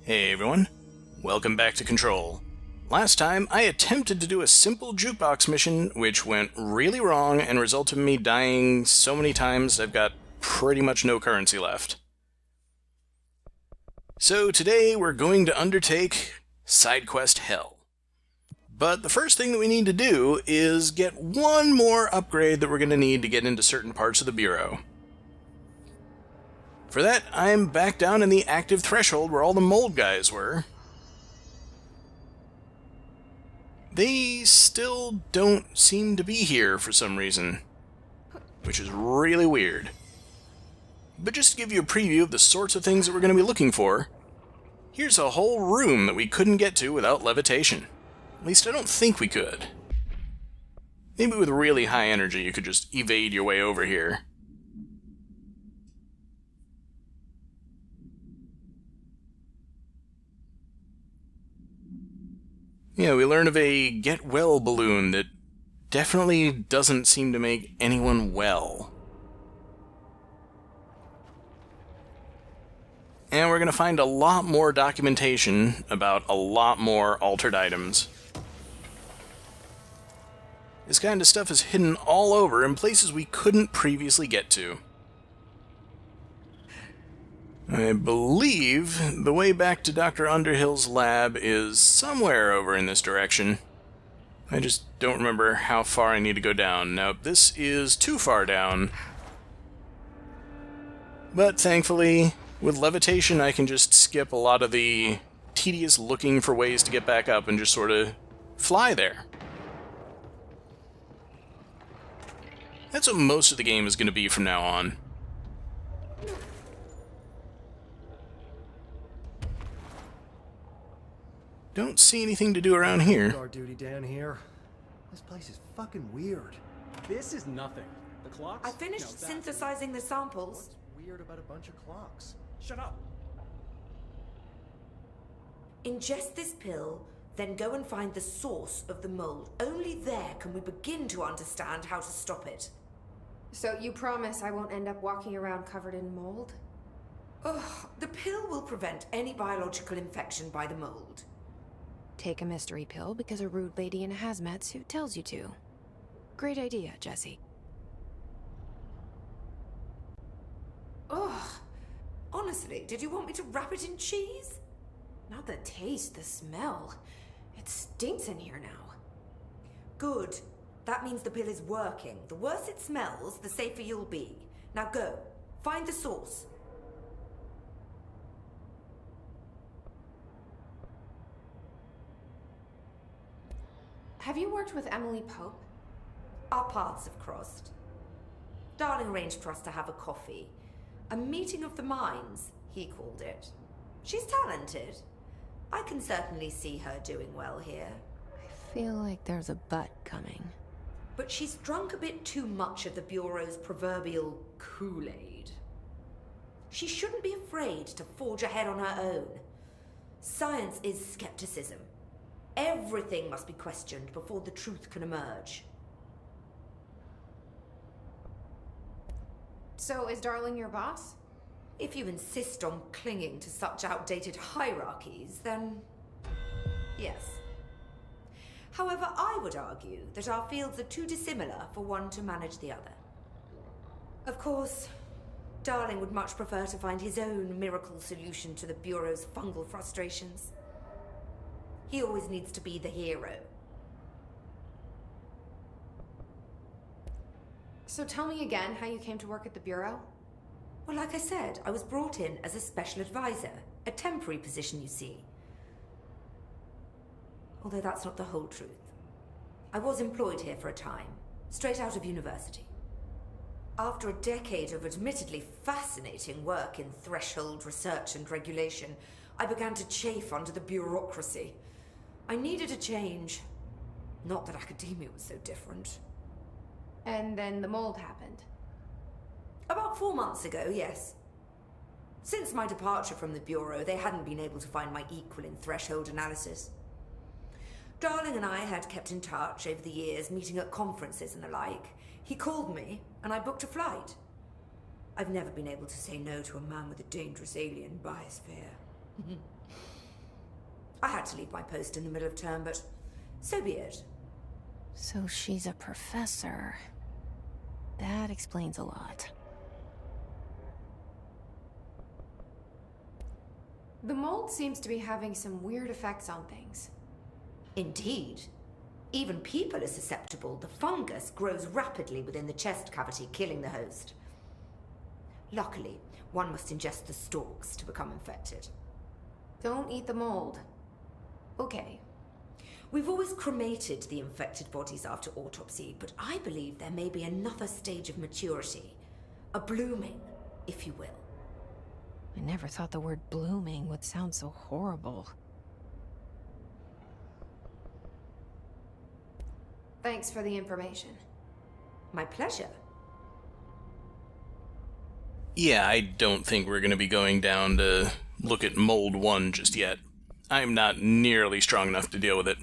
Hey everyone, welcome back to Control. Last time, I attempted to do a simple jukebox mission, which went really wrong and resulted in me dying so many times I've got pretty much no currency left. So today we're going to undertake Sidequest Hell. But the first thing that we need to do is get one more upgrade that we're going to need to get into certain parts of the Bureau. For that, I'm back down in the active threshold where all the mold guys were. They still don't seem to be here for some reason, which is really weird. But just to give you a preview of the sorts of things that we're going to be looking for, here's a whole room that we couldn't get to without levitation. At least I don't think we could. Maybe with really high energy you could just evade your way over here. Yeah, we learn of a get-well balloon that definitely doesn't seem to make anyone well. And we're going to find a lot more documentation about a lot more altered items. This kind of stuff is hidden all over in places we couldn't previously get to. I believe the way back to Dr. Underhill's lab is somewhere over in this direction. I just don't remember how far I need to go down. Now, this is too far down. But thankfully, with levitation, I can just skip a lot of the tedious looking for ways to get back up and just sort of fly there. That's what most of the game is going to be from now on. Don't see anything to do around here. Guard duty down here. This place is fucking weird. This is nothing. The clocks? I finished synthesizing the samples. What's weird about a bunch of clocks? Shut up. Ingest this pill, then go and find the source of the mold. Only there can we begin to understand how to stop it. So you promise I won't end up walking around covered in mold? Ugh, the pill will prevent any biological infection by the mold. Take a mystery pill because a rude lady in a hazmat suit tells you to. Great idea, Jesse. Ugh. Honestly, did you want me to wrap it in cheese? Not the taste, the smell. It stinks in here now. Good. That means the pill is working. The worse it smells, the safer you'll be. Now go. Find the source. Have you worked with Emily Pope? Our paths have crossed. Darling arranged for us to have a coffee. A meeting of the minds, he called it. She's talented. I can certainly see her doing well here. I feel like there's a but coming. But she's drunk a bit too much of the Bureau's proverbial Kool-Aid. She shouldn't be afraid to forge ahead on her own. Science is skepticism. Everything must be questioned before the truth can emerge. So is Darling your boss? If you insist on clinging to such outdated hierarchies, then yes. However, I would argue that our fields are too dissimilar for one to manage the other. Of course, Darling would much prefer to find his own miracle solution to the Bureau's fungal frustrations. He always needs to be the hero. So tell me again how you came to work at the Bureau? Well, like I said, I was brought in as a special advisor. A temporary position, you see. Although that's not the whole truth. I was employed here for a time, straight out of university. After a decade of admittedly fascinating work in threshold research and regulation, I began to chafe under the bureaucracy. I needed a change. Not that academia was so different. And then the mold happened. About 4 months ago, yes. Since my departure from the Bureau, they hadn't been able to find my equal in threshold analysis. Darling and I had kept in touch over the years, meeting at conferences and the like. He called me, and I booked a flight. I've never been able to say no to a man with a dangerous alien biosphere. I had to leave my post in the middle of term, but so be it. So she's a professor. That explains a lot. The mold seems to be having some weird effects on things. Indeed. Even people are susceptible. The fungus grows rapidly within the chest cavity, killing the host. Luckily, one must ingest the stalks to become infected. Don't eat the mold. Okay. We've always cremated the infected bodies after autopsy, but I believe there may be another stage of maturity. A blooming, if you will. I never thought the word blooming would sound so horrible. Thanks for the information. My pleasure. Yeah, I don't think we're going to be going down to look at Mold 1 just yet. I'm not nearly strong enough to deal with it.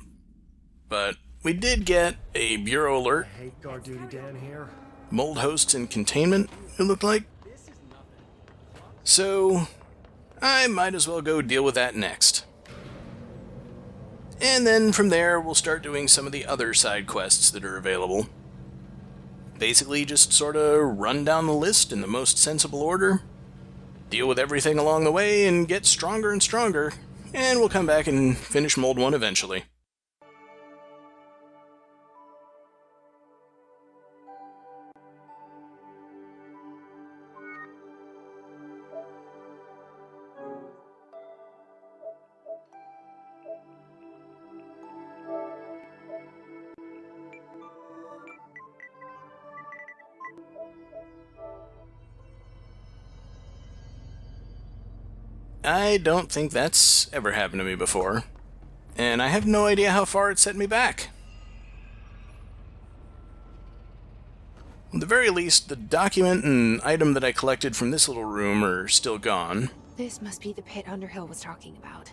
But we did get a bureau alert. I hate guard duty down here. Mold hosts in containment, it looked like. So, I might as well go deal with that next. And then from there, we'll start doing some of the other side quests that are available. Basically, just sort of run down the list in the most sensible order, deal with everything along the way, and get stronger and stronger, and we'll come back and finish Mold 1 eventually. I don't think that's ever happened to me before, and I have no idea how far it set me back. At the very least, the document and item that I collected from this little room are still gone. This must be the pit Underhill was talking about.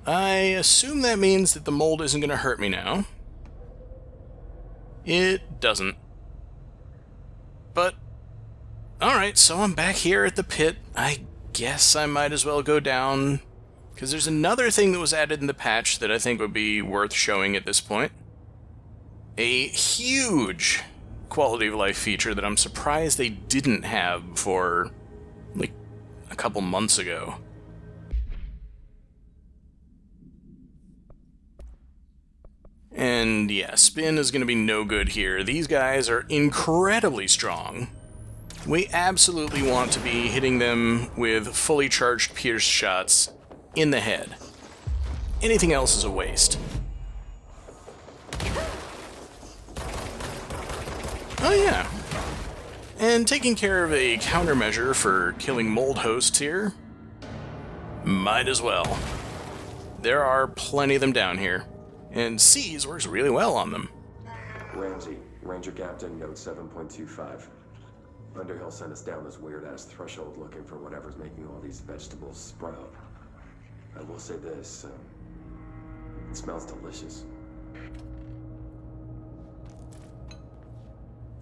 I assume that means that the mold isn't going to hurt me now. It doesn't. But alright, so I'm back here at the pit. I guess I might as well go down, because there's another thing that was added in the patch that I think would be worth showing at this point. A huge quality of life feature that I'm surprised they didn't have before, like, a couple months ago. And yeah, spin is going to be no good here. These guys are incredibly strong. We absolutely want to be hitting them with fully charged pierce shots in the head. Anything else is a waste. Oh yeah. And taking care of a countermeasure for killing mold hosts here, might as well. There are plenty of them down here, and C's works really well on them. Ramsey, Ranger Captain, note 7.25. Underhill sent us down this weird-ass threshold looking for whatever's making all these vegetables sprout. I will say this, it smells delicious.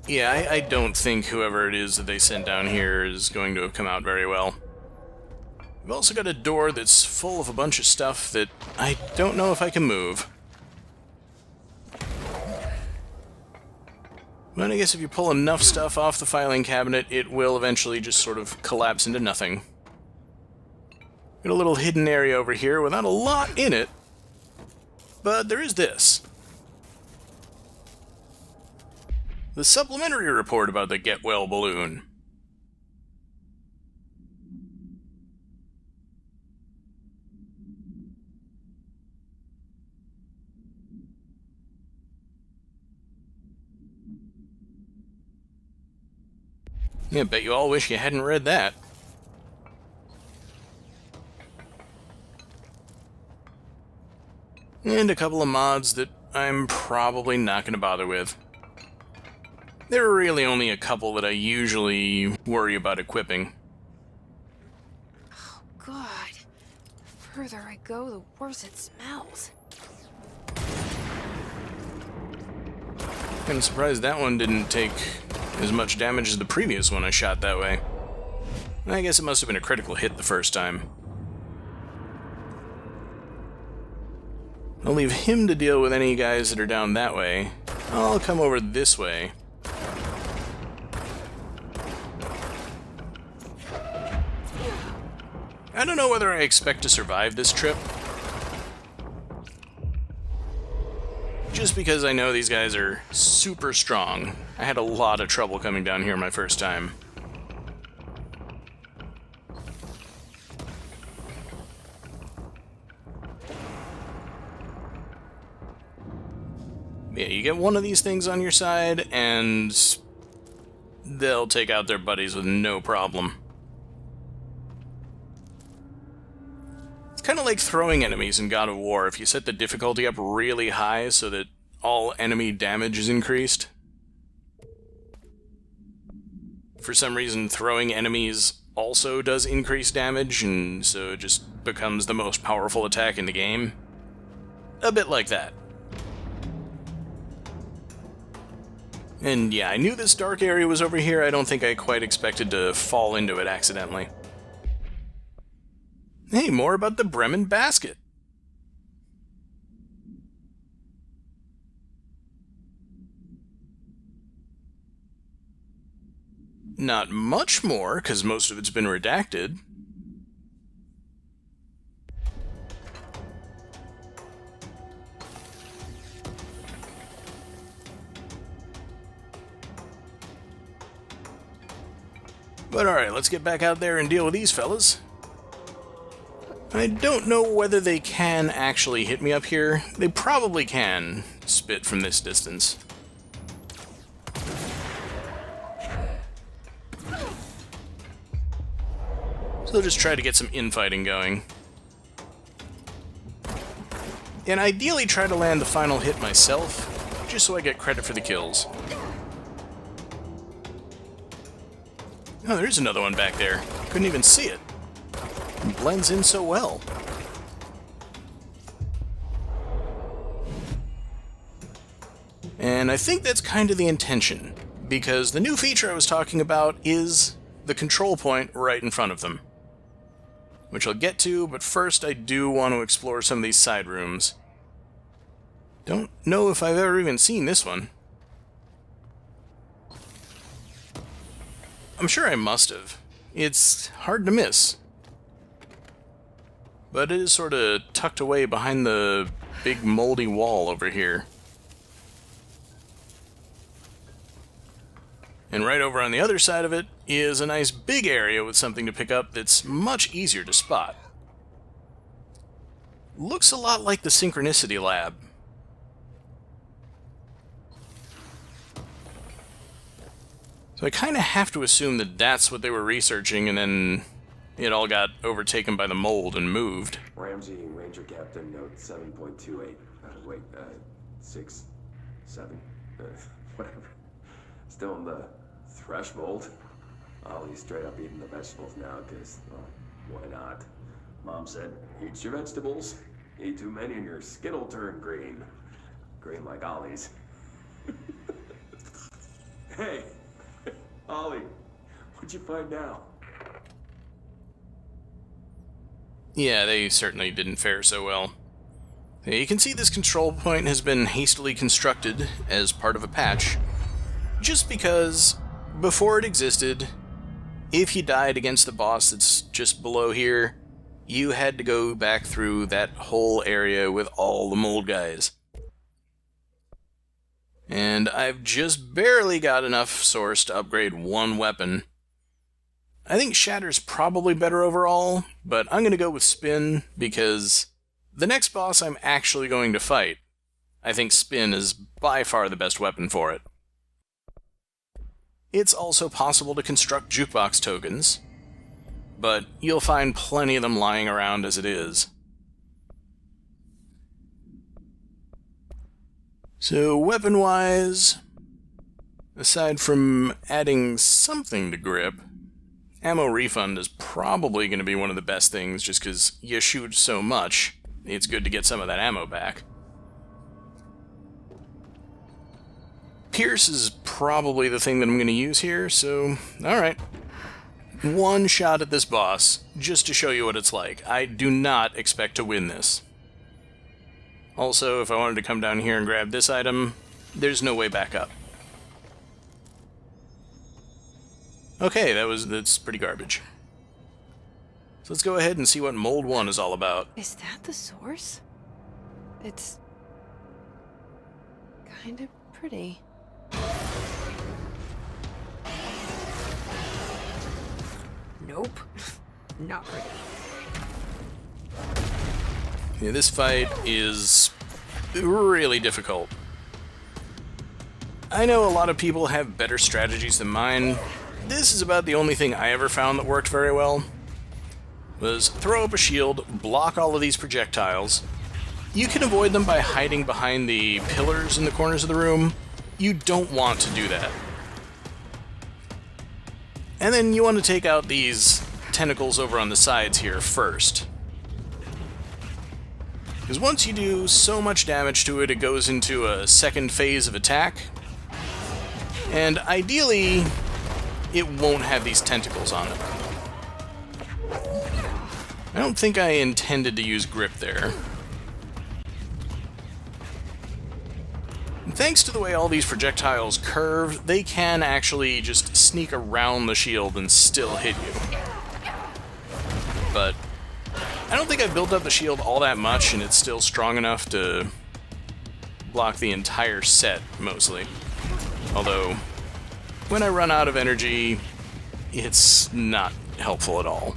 Yeah, I don't think whoever it is that they sent down here is going to have come out very well. We've also got a door that's full of a bunch of stuff that I don't know if I can move. But I guess if you pull enough stuff off the filing cabinet, it will eventually just sort of collapse into nothing. Got a little hidden area over here without a lot in it, but there is this. The supplementary report about the Get Well balloon. Yeah, bet you all wish you hadn't read that. And a couple of mods that I'm probably not going to bother with. There are really only a couple that I usually worry about equipping. Oh, God. The further I go, the worse it smells. I'm surprised that one didn't take as much damage as the previous one I shot that way. I guess it must have been a critical hit the first time. I'll leave him to deal with any guys that are down that way. I'll come over this way. I don't know whether I expect to survive this trip. Just because I know these guys are super strong. I had a lot of trouble coming down here my first time. Yeah, you get one of these things on your side, and they'll take out their buddies with no problem. It's kind of like throwing enemies in God of War. If you set the difficulty up really high so that all enemy damage is increased. For some reason, throwing enemies also does increase damage, and so it just becomes the most powerful attack in the game. A bit like that. And yeah, I knew this dark area was over here. I don't think I quite expected to fall into it accidentally. Hey, more about the Bremen basket. Not much more, because most of it's been redacted. But alright, let's get back out there and deal with these fellas. I don't know whether they can actually hit me up here. They probably can spit from this distance. So I'll just try to get some infighting going. And ideally try to land the final hit myself, just so I get credit for the kills. Oh, there's another one back there. Couldn't even see it. It blends in so well. And I think that's kind of the intention, because the new feature I was talking about is the control point right in front of them. Which I'll get to, but first I do want to explore some of these side rooms. Don't know if I've ever even seen this one. I'm sure I must have. It's hard to miss. But it is sort of tucked away behind the big moldy wall over here. And right over on the other side of it is a nice big area with something to pick up that's much easier to spot. Looks a lot like the Synchronicity Lab. So I kind of have to assume that that's what they were researching, and then it all got overtaken by the mold and moved. Ramsey, Ranger Captain, note 7.28. 6, 7, whatever. Still in the thresh mold. Ollie's straight up eating the vegetables now, because, well, why not? Mom said, eat your vegetables. Eat too many and your skin will turn green. Green like Ollie's. Hey! Ollie, what'd you find now? Yeah, they certainly didn't fare so well. You can see this control point has been hastily constructed as part of a patch, just because, before it existed, if you died against the boss that's just below here, you had to go back through that whole area with all the mold guys. And I've just barely got enough source to upgrade one weapon. I think Shatter's probably better overall, but I'm going to go with Spin because the next boss I'm actually going to fight, I think Spin is by far the best weapon for it. It's also possible to construct jukebox tokens, but you'll find plenty of them lying around as it is. So, weapon-wise, aside from adding something to grip, ammo refund is probably going to be one of the best things just because you shoot so much, it's good to get some of that ammo back. Pierce is probably the thing that I'm going to use here, so, alright. One shot at this boss, just to show you what it's like. I do not expect to win this. Also, if I wanted to come down here and grab this item, there's no way back up. Okay, that's pretty garbage. So let's go ahead and see what Mold 1 is all about. Is that the source? It's kind of pretty. Nope. Not pretty. Yeah, this fight is really difficult. I know a lot of people have better strategies than mine. This is about the only thing I ever found that worked very well. Was throw up a shield, block all of these projectiles. You can avoid them by hiding behind the pillars in the corners of the room. You don't want to do that. And then you want to take out these tentacles over on the sides here first. Because once you do so much damage to it, it goes into a second phase of attack. And ideally, it won't have these tentacles on it. I don't think I intended to use grip there. And thanks to the way all these projectiles curve, they can actually just sneak around the shield and still hit you. But I don't think I've built up the shield all that much, and it's still strong enough to block the entire set, mostly. Although, when I run out of energy, it's not helpful at all.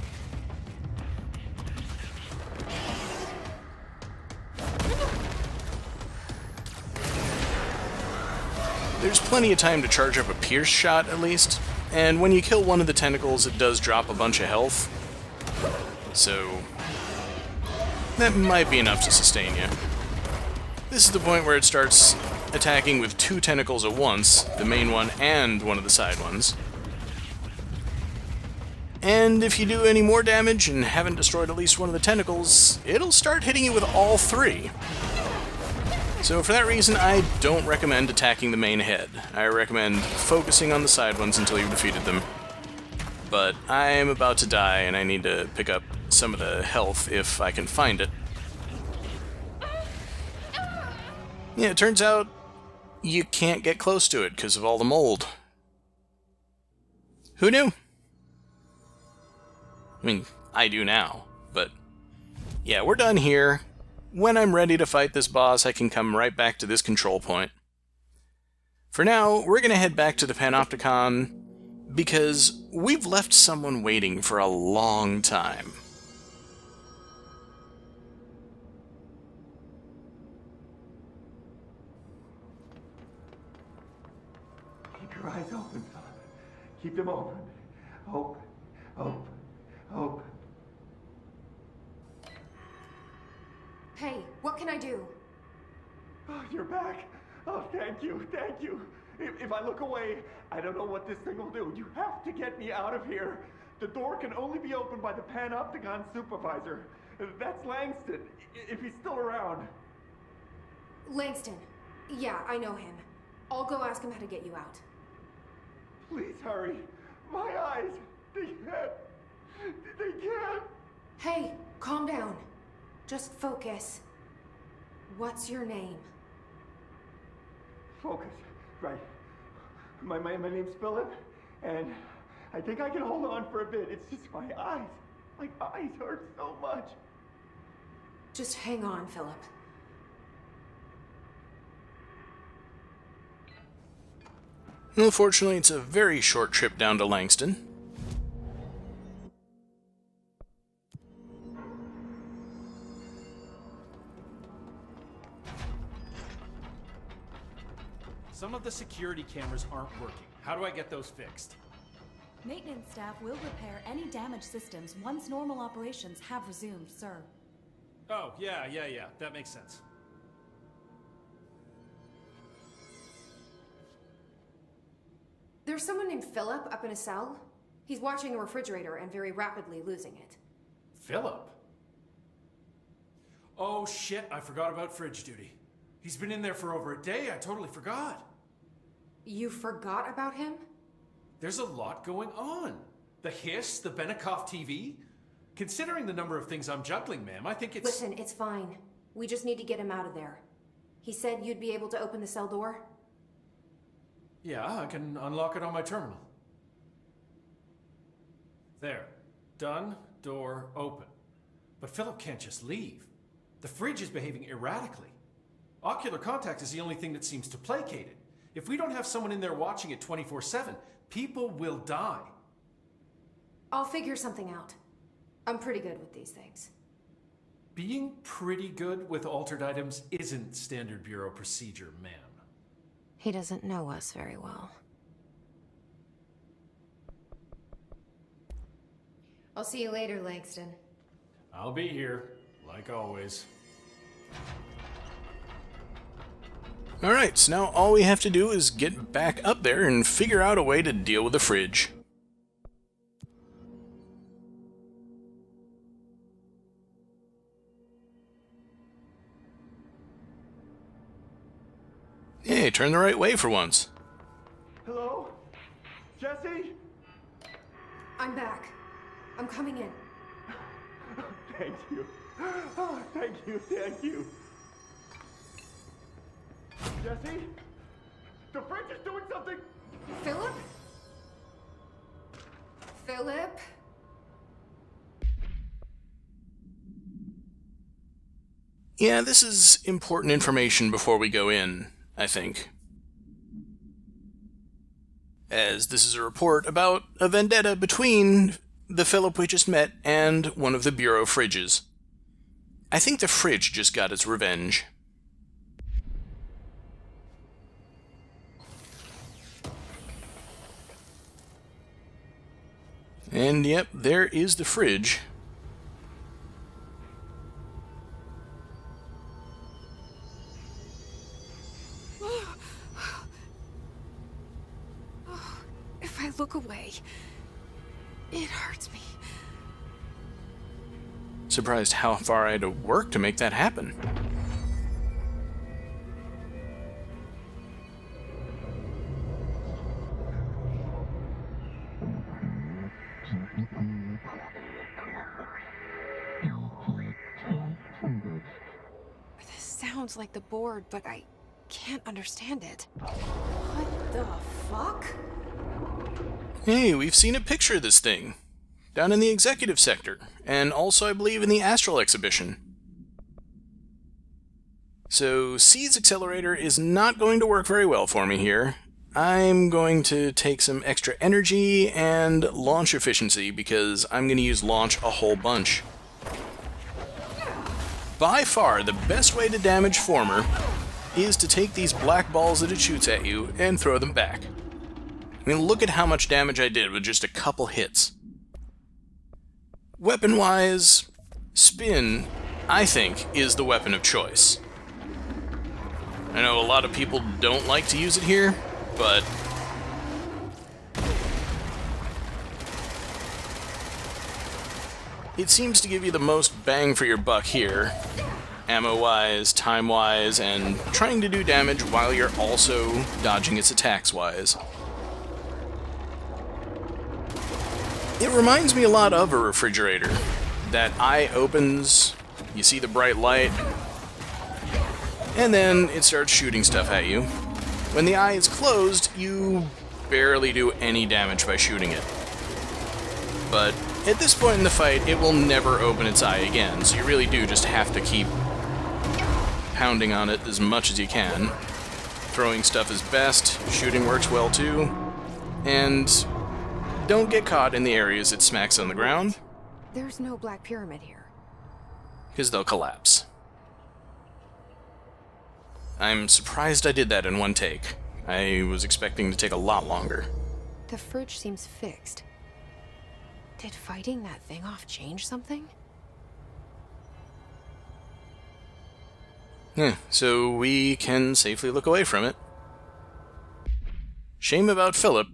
There's plenty of time to charge up a pierce shot, at least, and when you kill one of the tentacles, it does drop a bunch of health. So that might be enough to sustain you. This is the point where it starts attacking with two tentacles at once, the main one and one of the side ones. And if you do any more damage and haven't destroyed at least one of the tentacles, it'll start hitting you with all three. So for that reason, I don't recommend attacking the main head. I recommend focusing on the side ones until you've defeated them. But I'm about to die, and I need to pick up some of the health if I can find it. Yeah, it turns out you can't get close to it because of all the mold. Who knew? I mean, I do now, but yeah, we're done here. When I'm ready to fight this boss, I can come right back to this control point. For now, we're going to head back to the Panopticon because we've left someone waiting for a long time. Keep your eyes open, Philip. Keep them open. Hope, hope, hope. Hey, what can I do? Oh, you're back. Oh, thank you, thank you. If I look away, I don't know what this thing will do. You have to get me out of here. The door can only be opened by the Panopticon supervisor. That's Langston, if he's still around. Langston. Yeah, I know him. I'll go ask him how to get you out. Please hurry. My eyes, they can't. They can't. Hey, calm down. Just focus. What's your name? Focus. Right. My name's Philip, and I think I can hold on for a bit. It's just my eyes. My eyes hurt so much. Just hang on, Philip. Unfortunately, it's a very short trip down to Langston. Some of the security cameras aren't working. How do I get those fixed? Maintenance staff will repair any damaged systems once normal operations have resumed, sir. Oh, yeah. That makes sense. There's someone named Philip up in a cell. He's watching a refrigerator and very rapidly losing it. Philip? Oh, shit. I forgot about fridge duty. He's been in there for over a day. I totally forgot. You forgot about him? There's a lot going on. The hiss, the Benikoff TV. Considering the number of things I'm juggling, ma'am, I think it's... Listen, it's fine. We just need to get him out of there. He said you'd be able to open the cell door? Yeah, I can unlock it on my terminal. There. Done. Door open. But Philip can't just leave. The fridge is behaving erratically. Ocular contact is the only thing that seems to placate it. If we don't have someone in there watching it 24/7, people will die. I'll figure something out. I'm pretty good with these things. Being pretty good with altered items isn't standard Bureau procedure, ma'am. He doesn't know us very well. I'll see you later, Langston. I'll be here, like always. Alright, so now all we have to do is get back up there and figure out a way to deal with the fridge. Hey, turn the right way for once. Hello? Jesse? I'm back. I'm coming in. Thank you. Oh, thank you, thank you. Jesse? The fridge is doing something! Philip? Philip? Yeah, this is important information before we go in, I think. As this is a report about a vendetta between the Philip we just met and one of the Bureau fridges. I think the fridge just got its revenge. And yep, there is the fridge. If I look away, it hurts me. Surprised how far I had to work to make that happen. This sounds like the board, but I can't understand it. What the fuck? Hey, we've seen a picture of this thing. Down in the executive sector, and also I believe in the Astral exhibition. So, Seed's accelerator is not going to work very well for me here. I'm going to take some extra energy and launch efficiency because I'm going to use launch a whole bunch. By far, the best way to damage Former is to take these black balls that it shoots at you and throw them back. I mean, look at how much damage I did with just a couple hits. Weapon-wise, Spin, I think, is the weapon of choice. I know a lot of people don't like to use it here, but it seems to give you the most bang for your buck here, ammo-wise, time-wise, and trying to do damage while you're also dodging its attacks-wise. It reminds me a lot of a refrigerator. That eye opens, you see the bright light, and then it starts shooting stuff at you. When the eye is closed, you barely do any damage by shooting it. But at this point in the fight, it will never open its eye again, so you really do just have to keep pounding on it as much as you can. Throwing stuff is best, shooting works well too, and don't get caught in the areas it smacks on the ground. There's no Black Pyramid here. Because they'll collapse. I'm surprised I did that in one take. I was expecting to take a lot longer. The fridge seems fixed. Did fighting that thing off change something? So we can safely look away from it. Shame about Philip.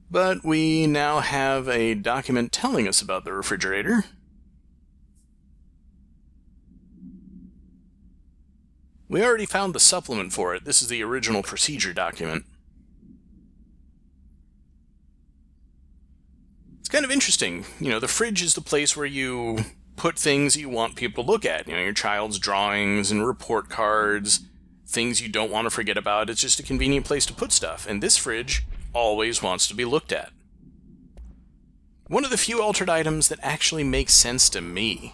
But we now have a document telling us about the refrigerator. We already found the supplement for it. This is the original procedure document. It's kind of interesting. You know, the fridge is the place where you put things you want people to look at. You know, your child's drawings and report cards, things you don't want to forget about. It's just a convenient place to put stuff, and this fridge always wants to be looked at. One of the few altered items that actually makes sense to me.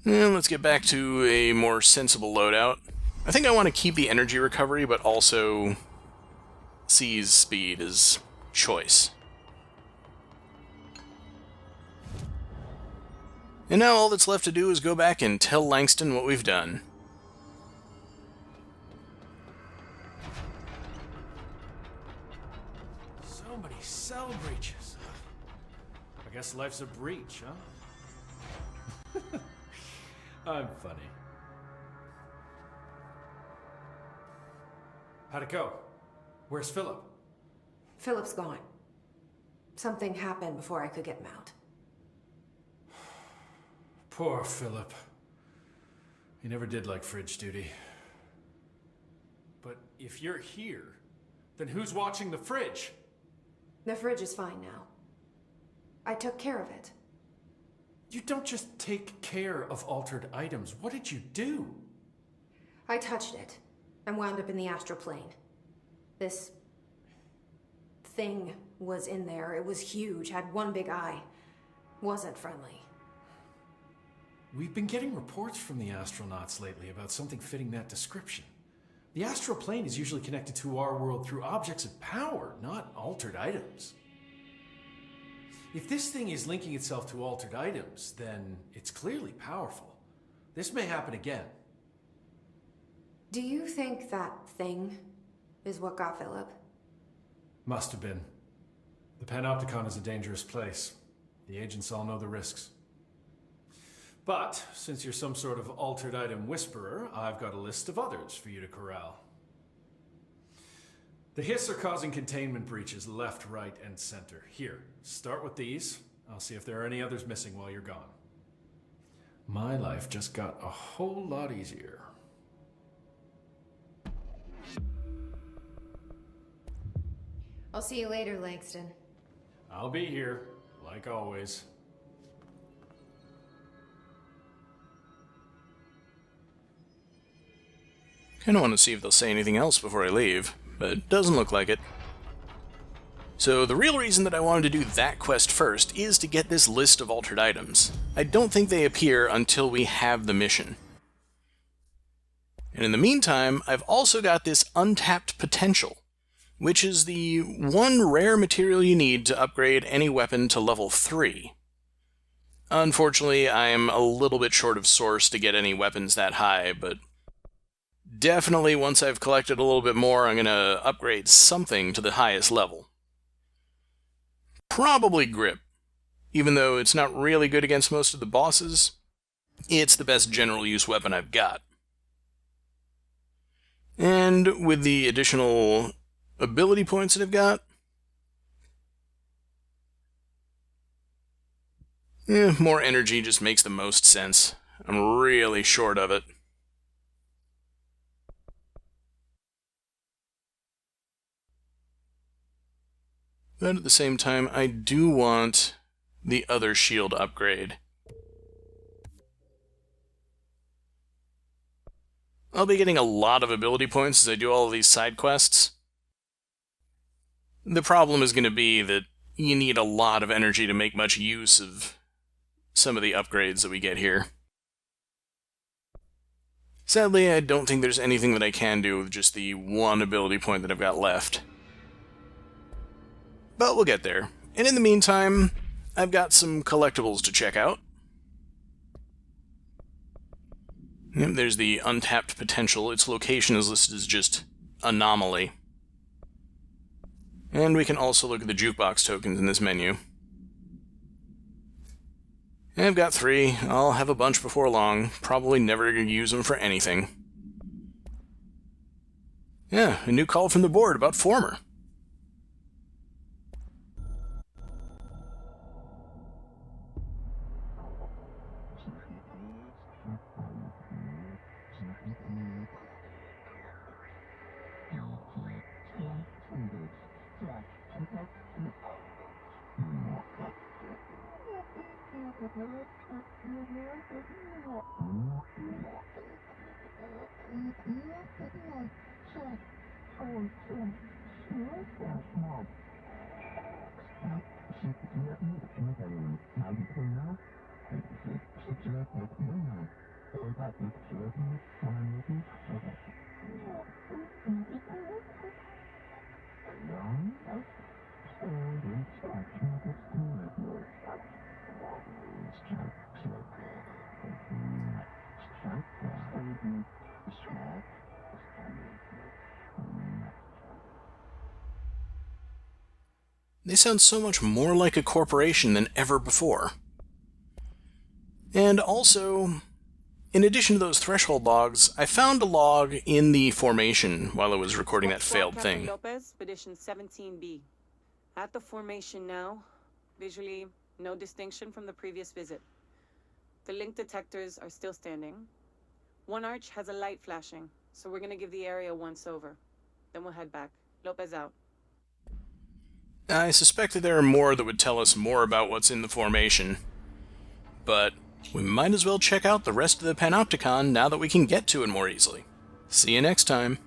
And let's get back to a more sensible loadout. I think I want to keep the energy recovery, but also seize speed as choice. And now all that's left to do is go back and tell Langston what we've done. So many cell breaches. I guess life's a breach, huh? I'm funny. How'd it go? Where's Philip? Philip's gone. Something happened before I could get him out. Poor Philip. He never did like fridge duty. But if you're here, then who's watching the fridge? The fridge is fine now. I took care of it. You don't just take care of altered items. What did you do? I touched it and wound up in the astral plane. This thing was in there. It was huge, had one big eye. Wasn't friendly. We've been getting reports from the astronauts lately about something fitting that description. The astral plane is usually connected to our world through objects of power, not altered items. If this thing is linking itself to altered items, then it's clearly powerful. This may happen again. Do you think that thing is what got Philip? Must have been. The Panopticon is a dangerous place. The agents all know the risks. But, since you're some sort of altered item whisperer, I've got a list of others for you to corral. The Hiss are causing containment breaches left, right, and center. Here, start with these. I'll see if there are any others missing while you're gone. My life just got a whole lot easier. I'll see you later, Langston. I'll be here, like always. Kinda want to see if they'll say anything else before I leave, but it doesn't look like it. So the real reason that I wanted to do that quest first is to get this list of altered items. I don't think they appear until we have the mission. And in the meantime, I've also got this untapped potential, which is the one rare material you need to upgrade any weapon to level 3. Unfortunately, I'm a little bit short of source to get any weapons that high, but definitely once I've collected a little bit more, I'm going to upgrade something to the highest level. Probably grip. Even though it's not really good against most of the bosses, it's the best general use weapon I've got. And with the additional ability points that I've got, more energy just makes the most sense. I'm really short of it. But at the same time, I do want the other shield upgrade. I'll be getting a lot of ability points as I do all of these side quests. The problem is going to be that you need a lot of energy to make much use of some of the upgrades that we get here. Sadly, I don't think there's anything that I can do with just the one ability point that I've got left. But we'll get there. And in the meantime, I've got some collectibles to check out. Yep, there's the untapped potential. Its location is listed as just anomaly. And we can also look at the jukebox tokens in this menu. And I've got 3. I'll have a bunch before long. Probably never going to use them for anything. Yeah, a new call from the board about Former. They sound so much more like a corporation than ever before. And also, in addition to those threshold logs, I found a log in the formation while I was recording that failed thing. Lopez, Expedition 17B. At the formation now, visually, no distinction from the previous visit. The link detectors are still standing. One arch has a light flashing, so we're gonna give the area a once over. Then we'll head back. Lopez out. I suspect that there are more that would tell us more about what's in the formation, but we might as well check out the rest of the Panopticon now that we can get to it more easily. See you next time.